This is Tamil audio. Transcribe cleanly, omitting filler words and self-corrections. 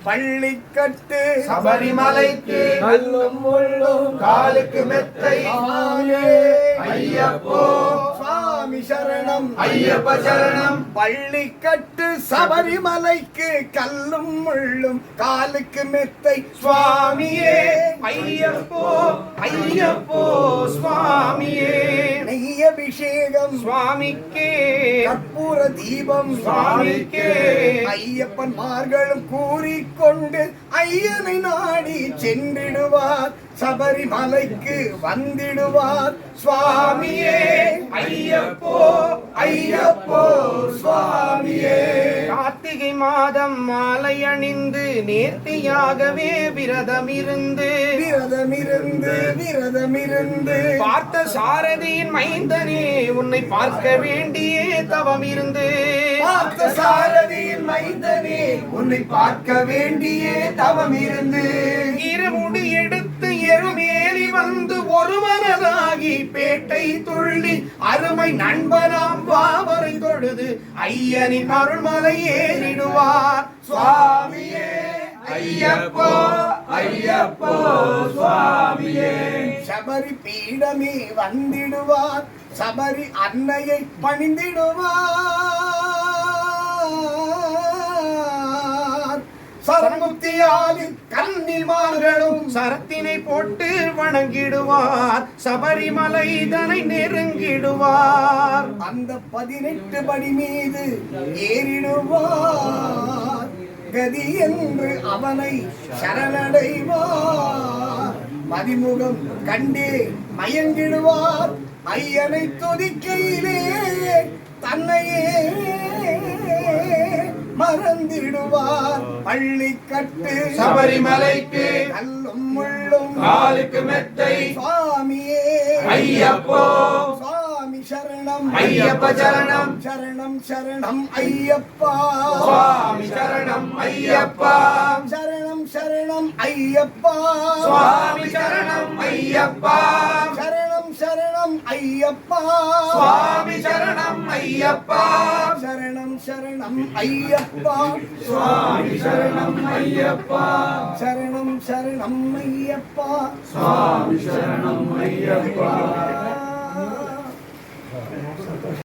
பள்ளிக்கட்டு சபரிமலைக்கு கல்லும் முள்ளும் காலுக்கு மெத்தை ஐயப்போ சுவாமி சரணம் ஐயப்ப சரணம். பள்ளிக்கட்டு சபரிமலைக்கு கல்லும் முள்ளும் காலுக்கு மெத்தை சுவாமியே ஐயப்போ ஐயப்போ சுவாமியே. நெய் அபிஷேகம் சுவாமிக்கே கற்பூர தீபம் சுவாமிக்கே. ஐயப்பன் மார்களும் கூறிக்கொண்டு ஐயனை நாடி சென்றிடுவார் சபரிமலைக்கு வந்திடுவார் சுவாமியே ஐயப்போ ஐயப்போ சுவாமியே. கார்த்திகை மாதம் மாலை அணிந்து நேர்த்தியாகவே விரதமிருந்து விரதமிருந்து பார்த்த சாரதியின் மைந்தனே உன்னை பார்க்க வேண்டியே தவம் இருந்து. பார்த்த சாரதியின் மைந்தனே உன்னை பார்க்க வேண்டியே தவம் இருந்து இருமுடி எடுத்து எருமேலி வந்து ஒரு மனதாகி பேட்டை துள்ளி அருமை நண்பனாம் பாவரை தொழுது ஐயனின் அருள்மலை ஏறிடுவார் சுவாமியே ஐயப்போ ஐயப்போ சுவாமியே. சபரி பீடமே வந்திடுவார் சபரி அன்னையை பணிந்திடுவார் சரமுக்தியாலின் கன்னிமார்களும் சரத்தினை போட்டு வணங்கிடுவார் சபரிமலை இதனை நெருங்கிடுவார். அந்த 18 படி மீது ஏறிடுவார் கதி என்று அவனை சரணடைவார் மதிமுகம் கண்டே மயங்கிடுவார் ஐயனை துதிக்கையிலே தன்னையே மறந்திடுவார். பள்ளிக்கட்டு சபரிமலைக்கு கல்லும் முள்ளும் காலுக்கு மெத்தை சுவாமியே ஐயப்போ சுவாமி சரணம் ஐயப்ப சரணம் சரணம் சரணம் ஐயப்பா சுவாமி சரணம் ஐயப்பா சரணம் சரணம் ஐயப்பா சுவாமி சரணம் ஐயப்பா சரணம் சரணம் ஐயப்பா சுவாமி சரணம் ஐயப்பா சரணம் சரணம் ஐயப்பா சுவாமி சரணம் ஐயப்பா சரணம் சரணம் ஐயப்பா சுவாமி சரணம் ஐயப்பா.